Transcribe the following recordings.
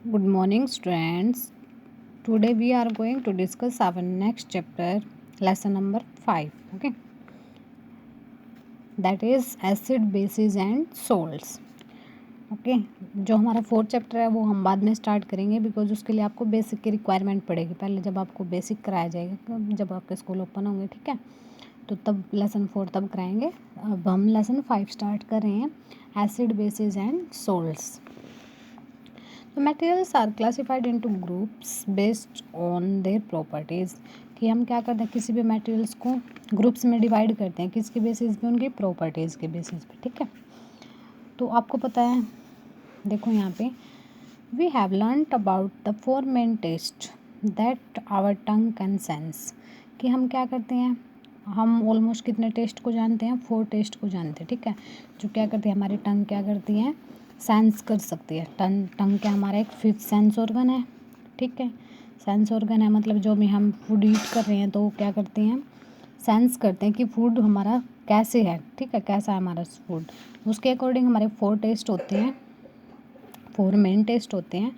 Good morning, students. Today we are going to discuss our next chapter, lesson number 5. Okay, that is acid, bases and salts. Okay जो हमारा fourth chapter है वो हम बाद में start करेंगे because उसके लिए आपको बेसिक की रिक्वायरमेंट पड़ेगी। पहले जब आपको बेसिक कराया जाएगा जब आपके स्कूल ओपन होंगे, ठीक है, तो तब लेसन 4 तब कराएंगे। अब हम लेसन 5 स्टार्ट कर रहे हैं, एसिड, बेसिस एंड सोल्ट्स। तो materials are classified into groups based on their properties, कि हम क्या करते हैं, किसी भी मटेरियल्स को ग्रुप्स में डिवाइड करते हैं किसके बेसिस पे, उनकी प्रॉपर्टीज़ के बेसिस पे, ठीक है। तो आपको पता है, देखो यहाँ पे we have learned about the 4 main taste that our tongue can sense, कि हम क्या करते हैं, हम ऑलमोस्ट कितने टेस्ट को जानते हैं, 4 टेस्ट को जानते हैं, ठीक है, जो क्या करती है, हमारी टंग क्या करती है, सेंस कर सकती है। टंग क्या हमारा एक 5th सेंस ऑर्गन है, ठीक है। सेंस ऑर्गन है मतलब जो भी हम फूड ईट कर रहे हैं तो वो क्या करते हैं, सेंस करते हैं कि फूड हमारा कैसे है, ठीक है, कैसा है हमारा फूड। उसके अकॉर्डिंग हमारे 4 टेस्ट होते हैं, 4 मेन टेस्ट होते हैं।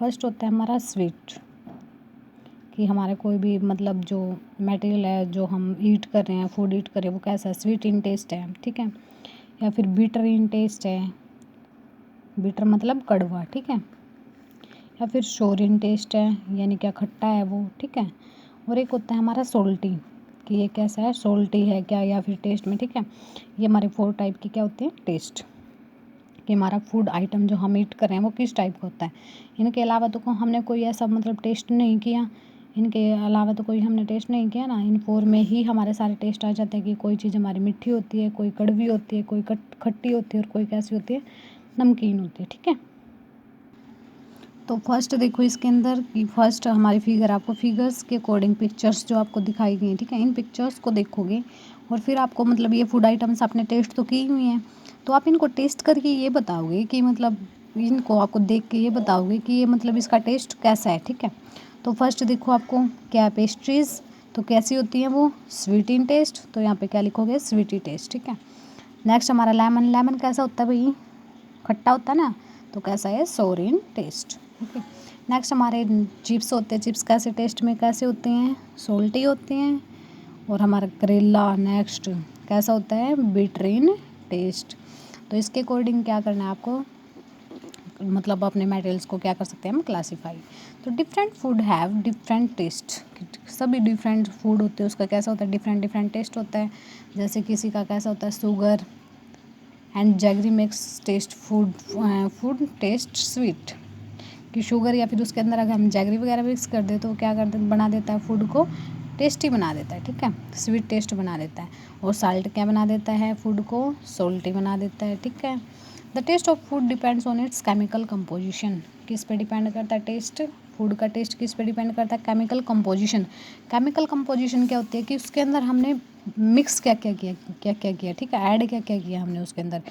फर्स्ट होता है हमारा स्वीट, कि हमारे कोई भी मतलब जो मटेरियल है जो हम ईट कर रहे हैं, फूड ईट कर रहे हैं, वो कैसा है, स्वीट इन टेस्ट है, ठीक है। या फिर बीटर इन टेस्ट है, बीटर मतलब कड़वा, ठीक है। या फिर शोर इन टेस्ट है, यानी क्या खट्टा है वो, ठीक है। और एक होता है हमारा सोल्टी, कि ये कैसा है, सोल्टी है क्या, या फिर टेस्ट में, ठीक है। ये हमारे 4 टाइप के क्या होते हैं, टेस्ट, कि हमारा फूड आइटम जो हम ईट कर रहे हैं वो किस टाइप का होता है। इनके अलावा तो हमने कोई ऐसा मतलब टेस्ट नहीं किया, इनके अलावा तो कोई हमने टेस्ट नहीं किया ना। इन 4 में ही हमारे सारे टेस्ट आ जाते हैं, कि कोई चीज़ हमारी मीठी होती है, कोई कड़वी होती है, कोई खट्टी होती है और कोई कैसी होती है, नमकीन होती है, ठीक है। तो फर्स्ट देखो इसके अंदर कि फर्स्ट हमारी फिगर, आपको फिगर्स के अकॉर्डिंग पिक्चर्स जो आपको दिखाई गई हैं, ठीक है, इन पिक्चर्स को देखोगे और फिर आपको मतलब ये फूड आइटम्स आपने टेस्ट तो की हुई हैं, तो आप इनको टेस्ट करके ये बताओगे कि मतलब इनको आपको देख के ये बताओगे कि ये मतलब इसका टेस्ट कैसा है, ठीक है। तो फर्स्ट देखो आपको क्या है, पेस्ट्रीज़, तो कैसी होती हैं वो, स्वीट इन टेस्ट, तो यहाँ पे क्या लिखोगे, स्वीटी टेस्ट, ठीक है। नेक्स्ट हमारा लेमन, लेमन कैसा होता है भाई, खट्टा होता है ना, तो कैसा है, सोर इन टेस्ट, ओके। नेक्स्ट हमारे चिप्स होते हैं, चिप्स कैसे टेस्ट में कैसे होते हैं, सोल्टी होते हैं। और हमारा करेला नेक्स्ट कैसा होता है, बिटर इन टेस्ट। तो इसके अकॉर्डिंग क्या करना है आपको, मतलब अपने मटेरियल्स को क्या कर सकते हैं हम, क्लासीफाई। तो different food have different taste, सभी डिफरेंट फूड होते हैं, उसका कैसा होता है, डिफरेंट डिफरेंट टेस्ट होता है। जैसे किसी का कैसा होता है, sugar and jaggery makes taste food, food taste sweet, कि शुगर या फिर उसके अंदर अगर हम जैगरी वगैरह मिक्स कर दे तो क्या कर दे, बना देता है फूड को टेस्टी बना देता है, ठीक है, स्वीट टेस्ट बना देता है। और साल्ट क्या बना देता है, फूड को सोल्टी बना देता है, ठीक है। The taste of food depends on its chemical composition, किस पे डिपेंड करता है टेस्ट, फूड का टेस्ट किस पे डिपेंड करता है, केमिकल कंपोजिशन। केमिकल कंपोजिशन क्या होती है, कि उसके अंदर हमने मिक्स क्या क्या किया, क्या क्या किया, ठीक है, ऐड क्या क्या किया हमने उसके अंदर,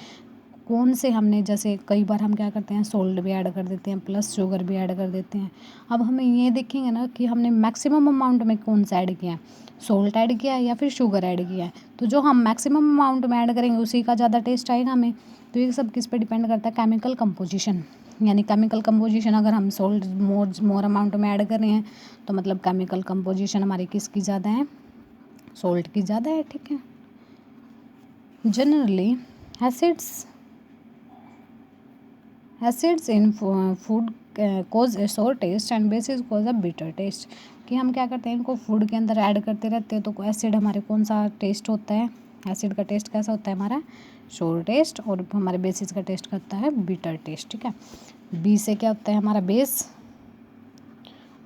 कौन से हमने, जैसे कई बार हम क्या करते हैं, सोल्ट भी ऐड कर देते हैं प्लस शुगर भी ऐड कर देते हैं। अब हमें ये देखेंगे ना कि हमने मैक्सिमम अमाउंट में कौन सा ऐड किया है, सोल्ट ऐड किया है या फिर शुगर ऐड किया है। तो जो हम मैक्सिमम अमाउंट में ऐड करेंगे उसी का ज़्यादा टेस्ट आएगा हमें। तो ये सब किस पे डिपेंड करता है, केमिकल कंपोजिशन, यानी केमिकल कंपोजिशन अगर हम सोल्ट मोर अमाउंट में ऐड कर रहे हैं तो मतलब केमिकल कंपोजिशन हमारी किसकी ज़्यादा है, सोल्ट की ज़्यादा है, ठीक है। Generally acids acids in food cause a sour taste and bases cause a bitter taste, कि हम क्या करते हैं, इनको फूड के अंदर ऐड करते रहते हैं तो एसिड हमारे कौन सा टेस्ट होता है, एसिड का टेस्ट कैसा होता है हमारा, शोर टेस्ट, और हमारे बेसिस का टेस्ट करता है बिटर टेस्ट, ठीक है। बी से क्या होता है हमारा बेस,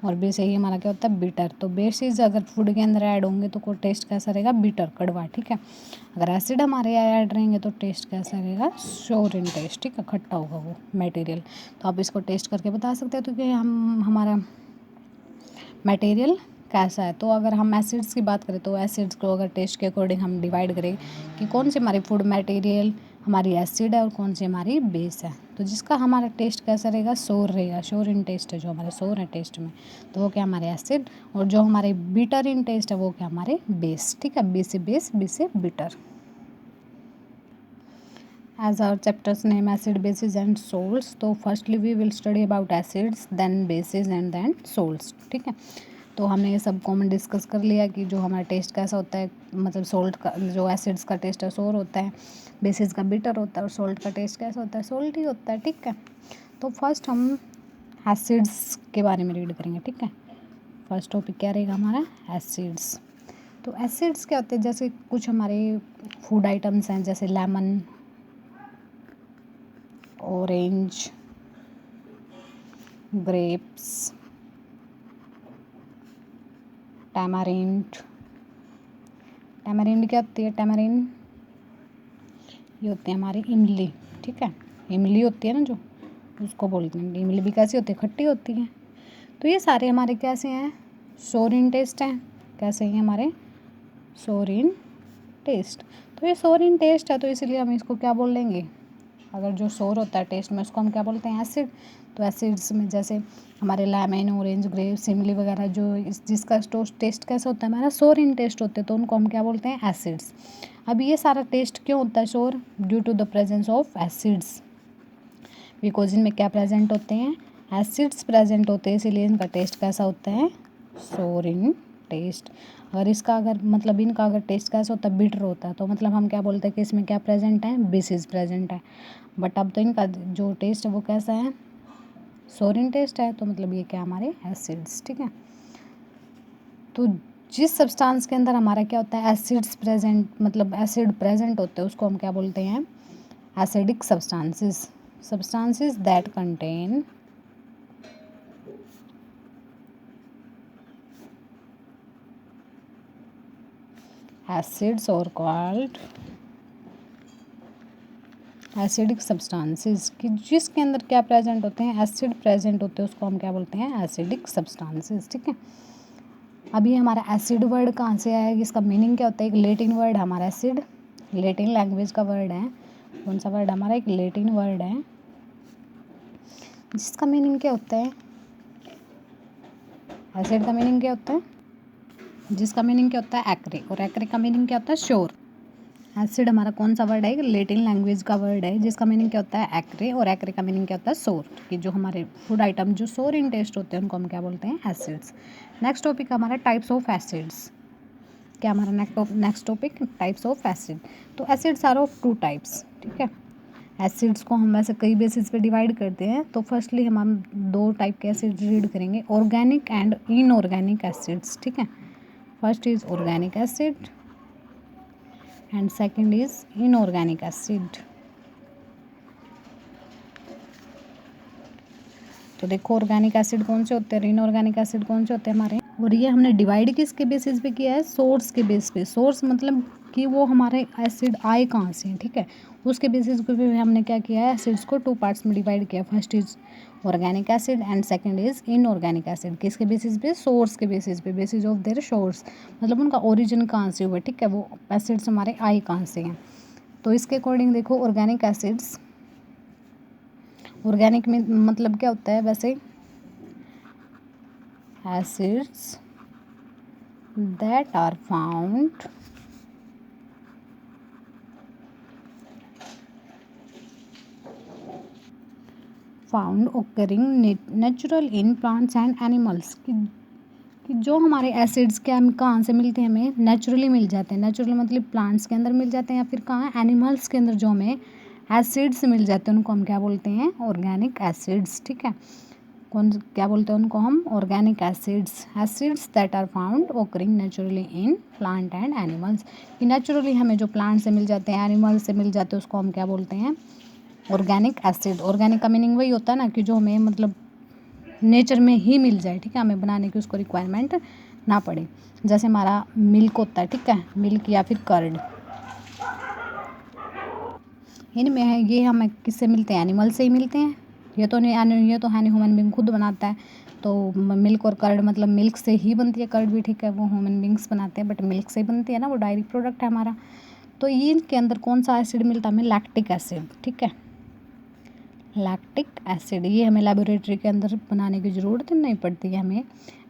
और बेस यही हमारा क्या होता है, बिटर। तो बेसिस अगर फूड के अंदर ऐड होंगे तो को टेस्ट कैसा रहेगा, बिटर, कड़वा, ठीक है। अगर एसिड हमारे ऐड रहेंगे तो टेस्ट कैसा रहेगा, श्योर इन टेस्ट, ठीक है, खट्टा होगा वो मटेरियल। तो आप इसको टेस्ट करके बता सकते हो तो कि हम हमारा मटेरियल कैसा है। तो अगर हम एसिड्स की बात करें तो एसिड्स को अगर टेस्ट के अकॉर्डिंग हम डिवाइड करें कि कौन सी हमारी फूड मटेरियल हमारी एसिड है और कौन सी हमारी बेस है, तो जिसका हमारा टेस्ट कैसा रहेगा, सोर रहेगा, शोर इन टेस्ट है, जो हमारे सोर है टेस्ट में, तो वो क्या हमारे एसिड। और जो हमारे बिटर इन टेस्ट है वो क्या हमारे बेस, ठीक है, बी से बेस, बी से bitter. As our chapter's name acid, bases and salts, तो firstly we will study about acids, then bases and then salts. ठीक है, तो हमने ये सब कॉमन डिस्कस कर लिया कि जो हमारा टेस्ट कैसा होता है, मतलब सोल्ट का जो एसिड्स का टेस्ट है सोर होता है, बेसिस का बिटर होता है और सोल्ट का टेस्ट कैसा होता है, सोल्ट ही होता है. ठीक है, तो फर्स्ट हम एसिड्स के बारे में रीड करेंगे. ठीक है, फर्स्ट टॉपिक क्या रहेगा हमारा, एसिड्स. तो एसिड्स क्या होते हैं, जैसे कुछ हमारे फूड आइटम्स हैं, जैसे lemon, orange, grapes, tamarind. Tamarind क्या होती है, टैमारिंड ये होते हैं हमारी इमली. ठीक है, इमली होती है ना जो, उसको बोलते हैं. इमली भी कैसी होती है, खट्टी होती है. तो ये सारे हमारे कैसे हैं, सोर इन टेस्ट हैं. कैसे हैं हमारे, सोर इन टेस्ट. तो ये सोर इन टेस्ट है, तो इसलिए हम इसको क्या बोल लेंगे, अगर जो सोर होता है टेस्ट में उसको हम क्या बोलते हैं, एसिड. तो एसिड्स में जैसे हमारे लेमन, ऑरेंज, ग्रेप्स, इमली वगैरह जो जिसका टेस्ट कैसा होता है हमारा, सोर इन टेस्ट होते हैं, तो उनको हम क्या बोलते हैं, एसिड्स. अब ये सारा टेस्ट क्यों होता है sour, due to the presence of acids. Because इनमें क्या प्रेजेंट होते हैं, एसिड्स प्रेजेंट होते हैं, इसीलिए इनका टेस्ट कैसा होता है, सोर इन टेस्ट. अगर इसका अगर मतलब इनका अगर टेस्ट कैसा होता है, बिटर होता है, तो मतलब हम क्या बोलते हैं कि इसमें क्या प्रेजेंट है, बेसिस प्रेजेंट है. बट अब तो इनका जो टेस्ट है वो कैसा है, सोर इन टेस्ट है, तो मतलब ये क्या हमारे एसिड्स. ठीक है, तो जिस सब्सटेंस के अंदर हमारा क्या होता है, एसिड्स प्रेजेंट, मतलब एसिड प्रेजेंट होते हैं, उसको हम क्या बोलते हैं, acidic substances. Substances that contain acids और कॉल्ड एसिडिक सब्सटेंसेस, कि जिसके अंदर क्या प्रेजेंट होते हैं, एसिड प्रेजेंट होते हैं, उसको हम क्या बोलते हैं, एसिडिक सब्सटेंसेस. ठीक है, अभी हमारा एसिड वर्ड कहाँ से आया, इसका मीनिंग क्या होता है, एक लेटिन वर्ड है हमारा एसिड, लेटिन लैंग्वेज का वर्ड है. कौन सा वर्ड हमारा, एक लेटिन वर्ड है, जिसका मीनिंग क्या होता है, एसिड का मीनिंग क्या होता है, जिसका मीनिंग क्या होता है, एक्रे, और एक्रे का मीनिंग क्या होता है, श्योर. एसिड हमारा कौन सा वर्ड है, एक लेटिन लैंग्वेज का वर्ड है, जिसका मीनिंग क्या होता है, एक्रे, और एक्रे का मीनिंग क्या होता है, सोर. कि जो हमारे फूड आइटम जो सोर इन टेस्ट होते हैं, उनको हम क्या बोलते हैं, एसिड्स. नेक्स्ट टॉपिक हमारा टाइप्स ऑफ एसिड्स. क्या हमारा next topic, types of acid. तो acids are of two types. ठीक है, एसिड्स को हम वैसे कई बेसिस पे डिवाइड करते हैं. तो फर्स्टली हम दो टाइप के एसिड रीड करेंगे, ऑर्गेनिक एंड इनऑर्गेनिक एसिड्स. ठीक है, first is organic acid and second is inorganic acid. तो देखो ऑर्गेनिक एसिड कौन से होते हैं, इनऑर्गेनिक एसिड कौन से होते हैं हमारे, और ये हमने डिवाइड किसके बेसिस पे किया है, सोर्स के बेस पे. सोर्स मतलब कि वो हमारे एसिड आए कहाँ से हैं. ठीक है, उसके बेसिस पे हमने क्या किया है, एसिड्स को टू पार्ट्स में डिवाइड किया. First is organic acid and second is inorganic acid. किसके बेसिस पे, सोर्स के बेसिस पे, बेसिस ऑफ देयर सोर्स, मतलब उनका ओरिजिन कहाँ से हुआ. ठीक है, वो एसिड्स हमारे आए कहाँ से हैं. तो इसके अकॉर्डिंग देखो ऑर्गेनिक एसिड्स, ऑर्गेनिक में मतलब क्या होता है वैसे, acids that are found occurring natural in plants and animals. कि जो हमारे एसिड्स क्या कहाँ से मिलते हैं, हमें नेचुरली मिल जाते हैं. नेचुरली मतलब प्लांट्स के अंदर मिल जाते हैं, या फिर कहाँ, एनिमल्स के अंदर जो हमें एसिड्स मिल जाते हैं, उनको हम क्या बोलते हैं, ऑर्गेनिक एसिड्स. ठीक है, कौन क्या बोलते हैं उनको हम, organic acids. Acids that are found occurring naturally in plant and animals, कि नेचुरली हमें जो प्लांट से मिल जाते हैं, एनिमल से मिल जाते हैं, उसको हम क्या बोलते हैं, ऑर्गेनिक एसिड. ऑर्गेनिक का मीनिंग वही होता है ना, कि जो हमें मतलब नेचर में ही मिल जाए. ठीक है, हमें बनाने की उसको रिक्वायरमेंट ना पड़े. जैसे हमारा मिल्क होता है, ठीक है, मिल्क या फिर कर्ड, इनमें है ये हमें किससे मिलते हैं, एनिमल से ही मिलते हैं. ये तो नहीं, ये तो है नहीं, ह्यूमन बींग खुद बनाता है. तो मिल्क और कर्ड मतलब मिल्क से ही बनती है, कर्ड भी ठीक है वो ह्यूमन बींग्स बनाते हैं, बट मिल्क से ही बनती है ना, वो डायरी प्रोडक्ट है हमारा. तो इनके अंदर कौन सा एसिड मिलता है हमें, लैक्टिक एसिड. ठीक है, लैक्टिक एसिड. ये हमें लेबोरेटरी के अंदर बनाने की ज़रूरत नहीं पड़ती है, हमें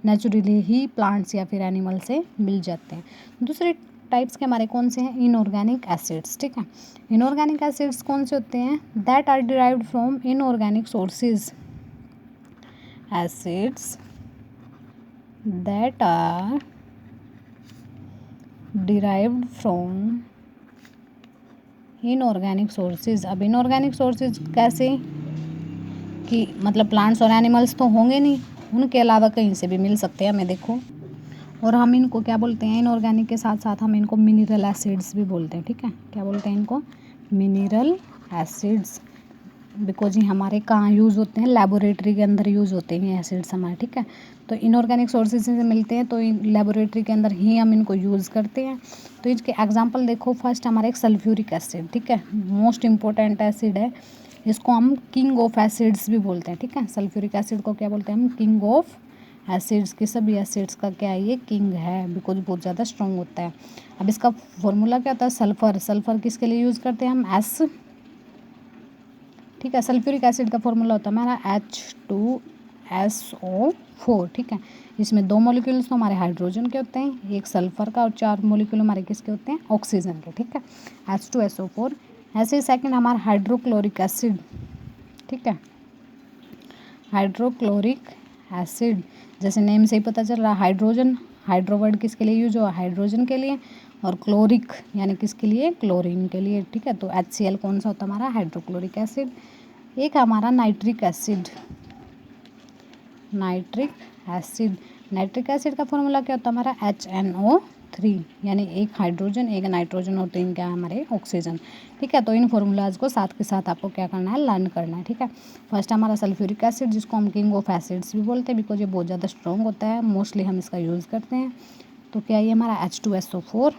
नेचुरली ही प्लांट्स या फिर एनिमल से मिल जाते हैं. दूसरे टाइप्स के हमारे कौन से हैं, इनऑर्गेनिक एसिड्स, ठीक है। इनऑर्गेनिक एसिड्स कौन से होते हैं, that are derived from inorganic sources, acids that are derived from inorganic sources. अब इनऑर्गेनिक सोर्सेज कैसे, कि मतलब प्लांट्स और एनिमल्स तो होंगे नहीं, उनके अलावा कहीं से भी मिल सकते हैं हमें, देखो। और हम इनको क्या बोलते हैं, इनऑर्गेनिक के साथ साथ हम इनको मिनरल एसिड्स भी बोलते हैं, ठीक है। क्या बोलते हैं इनको, मिनरल एसिड्स, बिकॉज ये हमारे कहाँ यूज़ होते हैं, लेबोरेटरी के अंदर यूज़ होते हैं ये एसिड्स हमारे, ठीक है। तो इनऑर्गेनिक सोर्सेज से मिलते हैं, तो लेबोरेटरी के अंदर ही हम इनको यूज़ करते हैं। तो इसके एग्जांपल देखो, फर्स्ट हमारा एक सल्फ्यूरिक एसिड, ठीक है, मोस्ट इंपॉर्टेंट एसिड है, इसको हम किंग ऑफ एसिड्स भी बोलते हैं, ठीक है। सल्फ्यूरिक एसिड को क्या बोलते हैं हम, किंग ऑफ एसिड्स, के सभी एसिड्स का क्या है, ये किंग है, बिकॉज बहुत ज़्यादा स्ट्रॉन्ग होता है। अब इसका फॉर्मूला क्या होता है, सल्फ़र, सल्फ़र किसके लिए यूज़ करते हैं हम, एस, ठीक है। सल्फ्यूरिक एसिड का फॉर्मूला होता है हमारा H2SO4, ठीक है। इसमें 2 मॉलिक्यूल्स तो हमारे हाइड्रोजन के होते हैं, एक सल्फर का, और 4 मॉलिक्यूल हमारे किसके होते हैं, ऑक्सीजन के, ठीक है, H2SO4। ऐसे ही सेकंड हमारा हाइड्रोक्लोरिक एसिड, ठीक है, हाइड्रोक्लोरिक एसिड, जैसे नेम से ही पता चल रहा है, हाइड्रोजन, हाइड्रो वर्ड किसके लिए यूज हुआ, हाइड्रोजन के लिए, और क्लोरिक यानी किसके लिए, क्लोरीन के लिए, ठीक है। तो HCl कौन सा होता है हमारा, हाइड्रोक्लोरिक एसिड। एक हमारा nitric acid, nitric acid, nitric acid का फॉर्मूला क्या होता है हमारा, HNO3, यानी एक हाइड्रोजन, एक नाइट्रोजन और 3 क्या हमारे ऑक्सीजन, ठीक है। तो इन फॉर्मूलाज को साथ के साथ आपको क्या करना है, लर्न करना है, ठीक है। फर्स्ट हमारा सल्फ्यूरिक एसिड, जिसको हम किंग ऑफ एसिड्स भी बोलते हैं, बिकॉज ये बहुत ज़्यादा स्ट्रॉन्ग होता है, मोस्टली हम इसका यूज़ करते हैं। तो क्या ये हमारा H2SO4,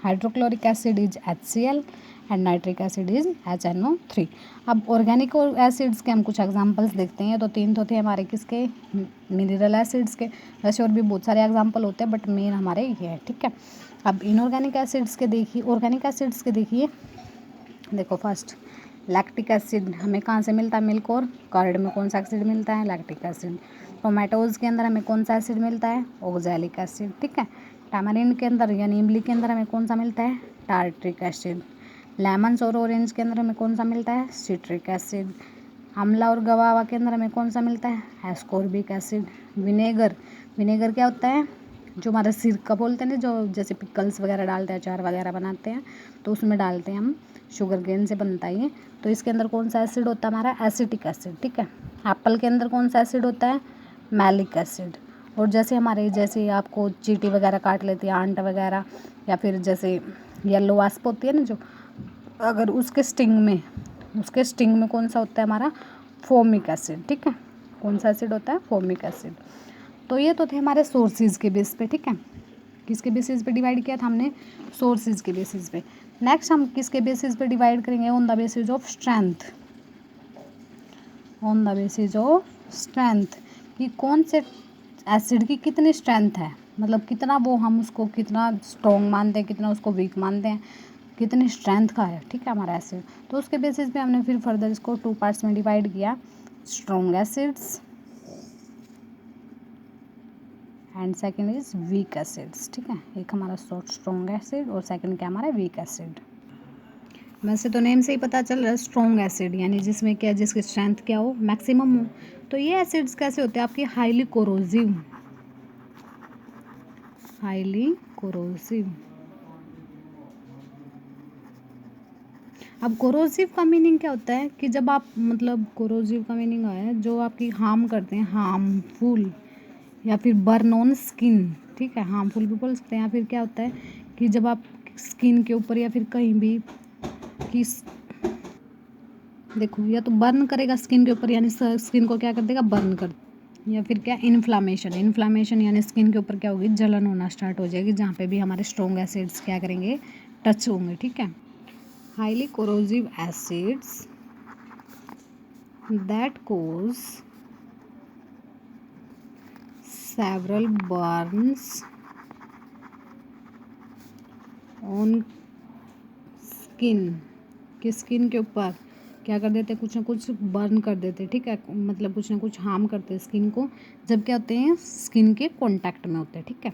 hydrochloric acid is HCl and nitric acid is HNO3। अब ऑर्गेनिक एसिड्स के हम कुछ एग्जांपल्स देखते हैं। तो 3 तो थे हमारे किसके, मिनरल एसिड्स के, वैसे और भी बहुत सारे एग्जांपल होते हैं, बट मेन हमारे ये है, ठीक है। अब इनऑर्गेनिक एसिड्स के देखिए, ऑर्गेनिक एसिड्स के देखिए, देखो फर्स्ट लैक्टिक एसिड हमें कहाँ से मिलता है, मिल्क और कर्ड में कौन सा एसिड मिलता है, लैक्टिक एसिड। टोमेटोज़ के अंदर हमें कौन सा एसिड मिलता है, ऑक्सैलिक एसिड, ठीक है। टैमरिंड के अंदर यानी इमली के अंदर हमें कौन सा मिलता है, टार्ट्रिक एसिड। लेमन्स और ऑरेंज के अंदर हमें कौन सा मिलता है, सिट्रिक एसिड। आंवला और गवावा के अंदर हमें कौन सा मिलता है, एस्कॉर्बिक एसिड। विनेगर, विनेगर क्या होता है, जो हमारा सिरका बोलते हैं ना, जो जैसे पिकल्स वगैरह डालते हैं, अचार वगैरह बनाते हैं, तो उसमें डालते हैं हम, शुगर केन से बनता है ये। तो इसके अंदर कौन सा एसिड होता है हमारा, एसिटिक एसिड, ठीक है। एप्पल के अंदर कौन सा एसिड होता है, मैलिक एसिड। और जैसे हमारे, जैसे आपको चींटी वगैरह काट लेती है, आंट वगैरह, या फिर जैसे येलो वास्प होती है ना जो, अगर उसके स्टिंग में कौन सा होता है हमारा, फोमिक एसिड, ठीक है। कौन सा एसिड होता है, फोमिक एसिड। तो ये तो थे हमारे सोर्सेज के बेस पे, ठीक है। किसके बेसिस पे डिवाइड किया था हमने, सोर्सेज के बेसिस पे। नेक्स्ट हम किसके बेसिस पे डिवाइड करेंगे, on the basis of strength, on the basis of strength, कि कौन से एसिड की कितनी स्ट्रेंथ है, मतलब कितना वो हम उसको कितना स्ट्रॉन्ग मानते हैं, कितना उसको वीक मानते हैं, कितनी स्ट्रेंथ का है, ठीक है, हमारा एसिड। तो उसके बेसिस पे हमने फिर फर्दर इसको 2 पार्ट्स में डिवाइड किया, strong acids and second is weak acids, ठीक है। एक हमारा स्ट्रॉन्ग एसिड और सेकंड क्या हमारा, वीक एसिड। वैसे तो नेम से ही पता चल रहा है, स्ट्रॉन्ग एसिड यानी जिसमें क्या, जिसकी स्ट्रेंथ क्या हो, मैक्सिमम हो। तो ये एसिड्स कैसे होते हैं आपके, हाईली कोरोसिव, हाईली कोरोसिव। अब कोरोसिव का मीनिंग क्या होता है, कि जब आप, मतलब कोरोसिव का मीनिंग है जो आपकी हार्म करते हैं, हार्मफुल, या फिर बर्न ऑन स्किन, ठीक है, हार्मफुल भी बोल सकते हैं। या फिर क्या होता है कि जब आप स्किन के ऊपर या फिर कहीं भी कि देखो, या तो बर्न करेगा स्किन के ऊपर, यानी स्किन को क्या कर देगा, बर्न कर, या फिर क्या, इन्फ्लामेशन, इन्फ्लामेशन यानी स्किन के ऊपर क्या होगी, जलन होना स्टार्ट हो जाएगी, जहाँ पे भी हमारे स्ट्रॉन्ग एसिड्स क्या करेंगे, टच होंगे, ठीक है। Highly corrosive acids that cause several burns on skin, कि स्किन के ऊपर क्या कर देते हैं, कुछ ना कुछ बर्न कर देते हैं, ठीक है, मतलब कुछ ना कुछ हार्म करते हैं स्किन को, जब क्या होते हैं, स्किन के कांटेक्ट में होते हैं, ठीक है।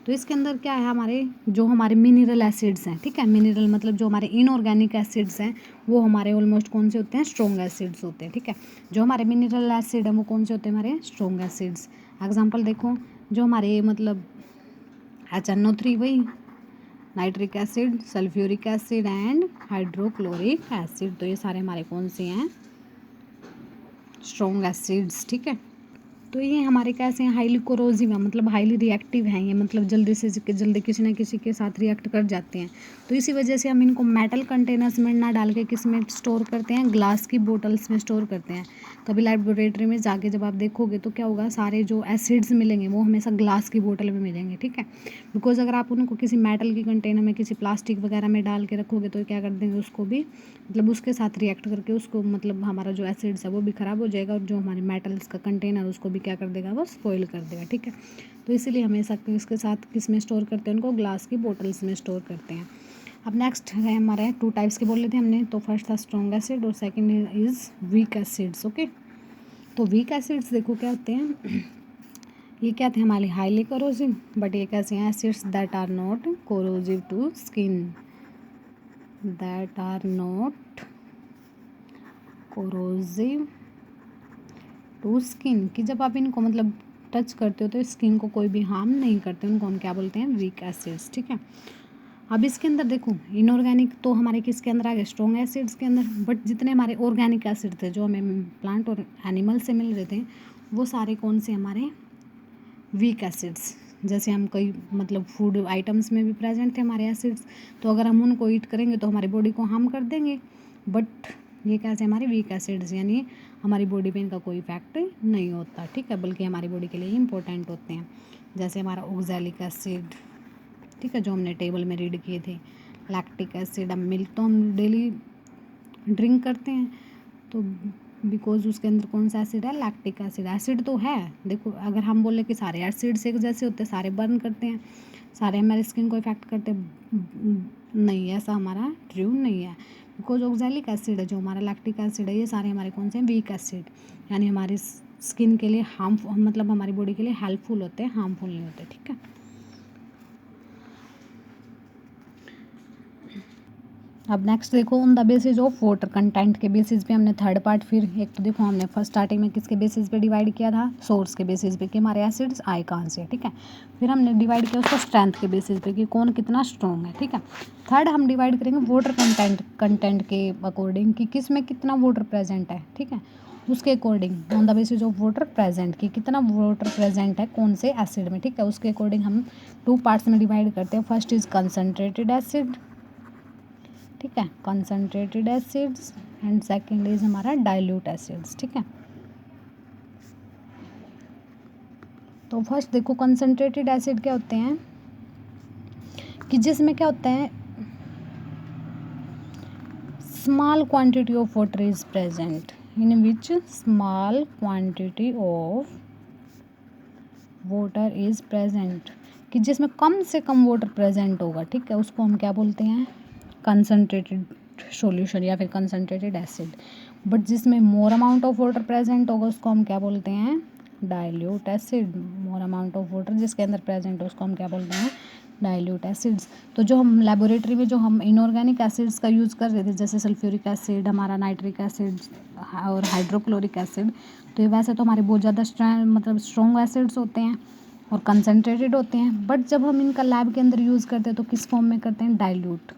तो इसके अंदर क्या है, हमारे जो हमारे मिनरल एसिड्स हैं, ठीक है, मिनरल मतलब जो हमारे इनऑर्गेनिक एसिड्स हैं वो हमारे ऑलमोस्ट कौन से होते हैं, स्ट्रॉन्ग एसिड्स होते हैं, ठीक है। जो हमारे मिनरल एसिड हैं वो कौन से होते हैं, हमारे स्ट्रॉन्ग एसिड्स। एग्जांपल देखो, जो हमारे मतलब HNO3 वही, nitric acid, sulphuric acid and hydrochloric acid, तो ये सारे हमारे कौन से हैं, स्ट्रॉन्ग एसिड्स, ठीक है। तो ये हमारे कैसे हैं, हाईली कोरोसिव है, मतलब हाईली रिएक्टिव हैं ये, मतलब जल्दी से जल्दी किसी ना किसी के साथ रिएक्ट कर जाते हैं। तो इसी वजह से हम इनको मेटल कंटेनर्स में ना डाल के किस में स्टोर करते हैं, ग्लास की बोटल्स में स्टोर करते हैं। कभी लैबोरेटरी में जाके जब आप देखोगे तो क्या होगा, सारे जो एसिड्स मिलेंगे वो हमेशा ग्लास की बोतल में मिलेंगे, ठीक है। बिकॉज अगर आप उनको किसी मेटल की कंटेनर में, किसी प्लास्टिक वगैरह में डाल के रखोगे तो क्या कर देंगे, उसको भी मतलब उसके साथ रिएक्ट करके उसको मतलब हमारा जो एसिड्स है वो भी ख़राब हो जाएगा, और जो हमारे मेटल्स का कंटेनर उसको भी क्या कर देगा, वो स्पॉइल कर देगा, ठीक है। तो इसीलिए हमेशा इसके साथ किस में स्टोर करते हैं, उनको ग्लास की बोटल्स में स्टोर करते हैं। अब नेक्स्ट है हमारे 2 टाइप्स के बोल रहे थे हमने, तो फर्स्ट था स्ट्रॉन्ग एसिड और second is weak acids, okay. तो वीक एसिड्स देखो क्या होते हैं, ये क्या थे हमारे, हाईली कोरोसिव, बट ये कैसे हैं, acids that are not corrosive to skin, that are not corrosive to skin, कि जब आप इनको मतलब टच करते हो तो स्किन को कोई भी हार्म नहीं करते, उनको हम क्या बोलते हैं, वीक एसिड्स, ठीक है। अब इसके अंदर देखो, इनऑर्गेनिक तो हमारे किसके अंदर आ गए, स्ट्रॉन्ग एसिड्स के अंदर, बट जितने हमारे ऑर्गेनिक एसिड थे जो हमें प्लांट और एनिमल से मिल रहे थे वो सारे कौन से हमारे, वीक एसिड्स। जैसे हम कई मतलब फूड आइटम्स में भी प्रेजेंट थे हमारे एसिड्स, तो अगर हम उनको ईट करेंगे तो हमारी बॉडी को हार्म कर देंगे, बट ये कैसे हमारे वीक एसिड्स, यानी हमारी बॉडी पे इनका कोई इफेक्ट नहीं होता, ठीक है, बल्कि हमारी बॉडी के लिए इंपॉर्टेंट होते हैं। जैसे हमारा ऑक्सैलिक एसिड, ठीक है, जो हमने टेबल में रीड किए थे, लैक्टिक एसिड, अब मिल्क तो हम डेली ड्रिंक करते हैं, तो बिकॉज उसके अंदर कौन सा एसिड है, लैक्टिक एसिड, एसिड तो है। देखो अगर हम बोले कि सारे एसिड्स एक जैसे होते हैं, सारे बर्न करते हैं, सारे हमारे स्किन को इफेक्ट करते हैं, नहीं, ऐसा हमारा ट्रू नहीं है। बिकॉज ऑक्सैलिक एसिड है, जो हमारा लैक्टिक एसिड है, ये सारे हमारे कौन से हैं, वीक एसिड, यानी हमारी स्किन के लिए हार्मफुल, मतलब हमारी बॉडी के लिए हेल्पफुल होते हैं, हार्मफुल नहीं होते, ठीक है। अब नेक्स्ट देखो, on the basis of water content के बेसिस पे हमने थर्ड पार्ट, फिर एक तो देखो हमने फर्स्ट स्टार्टिंग में किसके बेसिस पे डिवाइड किया था, सोर्स के बेसिस पे कि हमारे एसिड्स आए कहाँ से, ठीक है। फिर हमने डिवाइड किया उसको स्ट्रेंथ के बेसिस पे कि कौन कितना स्ट्रॉन्ग है, ठीक है। थर्ड हम डिवाइड करेंगे वाटर कंटेंट के अकॉर्डिंग कि किस में कितना वाटर प्रेजेंट है, ठीक है, उसके according on the basis of water present कि कितना वाटर प्रेजेंट है कौन से एसिड में, ठीक है, उसके अकॉर्डिंग हम 2 पार्ट्स में डिवाइड करते हैं। फर्स्ट इज कंसनट्रेटेड एसिड, ठीक है, concentrated acids, and second is हमारा डाइल्यूट एसिड्स, ठीक है। तो फर्स्ट देखो कंसनट्रेटेड एसिड क्या होते हैं, कि जिसमें क्या होता है, small quantity of water is present, in which small quantity of water is present, कि जिसमें कम से कम वाटर प्रेजेंट होगा, ठीक है, उसको हम क्या बोलते हैं, कंसनट्रेटेड सॉल्यूशन या फिर कंसनट्रेटेड एसिड। बट जिसमें more amount of water present होगा उसको हम क्या बोलते हैं, dilute acid. More amount of water जिसके अंदर प्रेजेंट हो उसको हम क्या बोलते हैं, डाइल्यूट एसिड्स। तो जो हम लेबोरेटरी में जो हम इनऑर्गेनिक एसिड्स का यूज़ कर रहे थे, जैसे सल्फ्यूरिक एसिड, हमारा नाइट्रिक एसिड और हाइड्रोक्लोरिक एसिड, तो ये वैसे तो हमारे बहुत ज़्यादा मतलब स्ट्रॉन्ग एसिड्स होते हैं और कंसनट्रेटेड होते हैं, बट जब हम इनका लैब के अंदर यूज़ करते हैं तो किस फॉर्म में करते हैं, डाइल्यूट,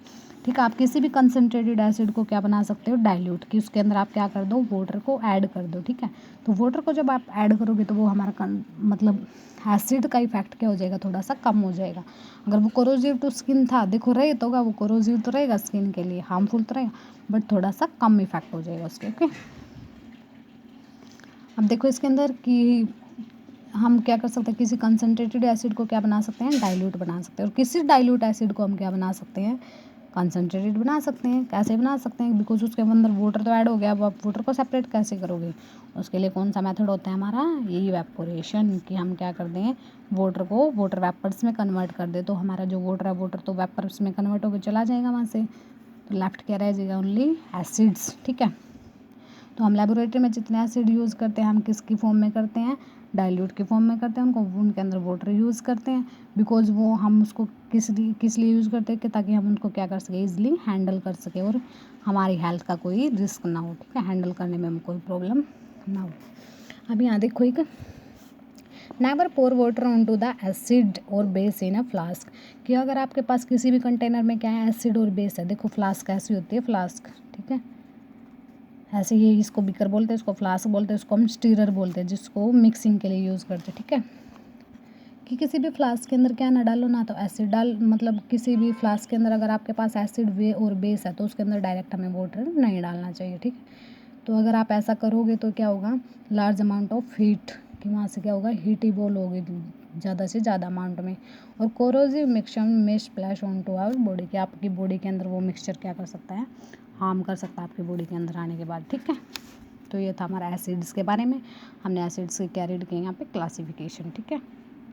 ठीक है। आप किसी भी कंसनट्रेटेड एसिड को क्या बना सकते हो, डाइल्यूट, कि उसके अंदर आप क्या कर दो, वाटर को ऐड कर दो, ठीक है। तो वाटर को जब आप ऐड करोगे तो वो हमारा मतलब एसिड का इफेक्ट क्या हो जाएगा, थोड़ा सा कम हो जाएगा। अगर वो कोरोसिव टू स्किन था, देखो रहे तो होगा, वो कोरोसिव तो रहेगा स्किन के लिए, हार्मफुल तो रहेगा, बट थोड़ा सा कम इफेक्ट हो जाएगा उसके, ओके। अब देखो इसके अंदर कि हम क्या कर सकते हैं, किसी कंसनट्रेटेड एसिड को क्या बना सकते हैं, डाइल्यूट बना सकते हैं, और किसी डाइल्यूट एसिड को हम क्या बना सकते हैं, कंसनट्रेटेड बना सकते हैं। कैसे बना सकते हैं, बिकॉज उसके अंदर वाटर तो ऐड हो गया, अब आप वाटर को सेपरेट कैसे करोगे, उसके लिए कौन सा मेथड होता है हमारा, ये इवेपोरेशन, कि हम क्या कर दें, वाटर को वाटर वेपर्स में कन्वर्ट कर दे, तो हमारा जो वाटर है वाटर तो वेपर्स में कन्वर्ट होकर चला जाएगा वहाँ से, तो लेफ्ट क्या रह जाएगा, ओनली एसिड्स, ठीक है। तो हम लेबोरेटरी में जितने एसिड यूज़ करते हैं हम किसकी फॉर्म में करते हैं, डाइल्यूट की फॉर्म में करते हैं उनको, उनके अंदर वाटर यूज़ करते हैं, बिकॉज वो हम उसको किस लिए यूज़ करते हैं कि ताकि हम उनको क्या कर सकें, ईजिली हैंडल कर सकें और हमारी हेल्थ का कोई रिस्क ना हो, ठीक है, हैंडल करने में हमें कोई प्रॉब्लम ना हो। अब यहाँ देखो एक, never pour water on to the acid और बेस इन अ फ्लास्क, कि अगर आपके पास किसी भी कंटेनर में क्या है, एसिड और बेस है, देखो फ्लास्क ऐसी होती है, फ्लास्क, ठीक है, ऐसे ही इसको बीकर बोलते हैं, इसको फ्लास्क बोलते हैं, इसको हम स्टीरर बोलते हैं, जिसको मिक्सिंग के लिए यूज़ करते हैं, ठीक है, कि किसी भी फ्लास्क के अंदर क्या ना डालो, ना तो एसिड डाल, मतलब किसी भी फ्लास्क के अंदर अगर आपके पास एसिड वे और बेस है तो उसके अंदर डायरेक्ट हमें वाटर नहीं डालना चाहिए, ठीक। तो अगर आप ऐसा करोगे तो क्या होगा, लार्ज अमाउंट ऑफ हीट, कि वहाँ से क्या होगा, हीट इवॉल्व होगी ज़्यादा से ज़्यादा अमाउंट में, और कोरोसिव मिक्सचर में splash on to our body, कि आपकी बॉडी के अंदर वो मिक्सचर क्या कर सकता है, हार्म कर सकता है आपकी बॉडी के अंदर आने के बाद, ठीक है। तो ये था हमारा एसिड्स के बारे में, हमने एसिड्स के कैरिड किए यहाँ पे क्लासिफिकेशन, ठीक है।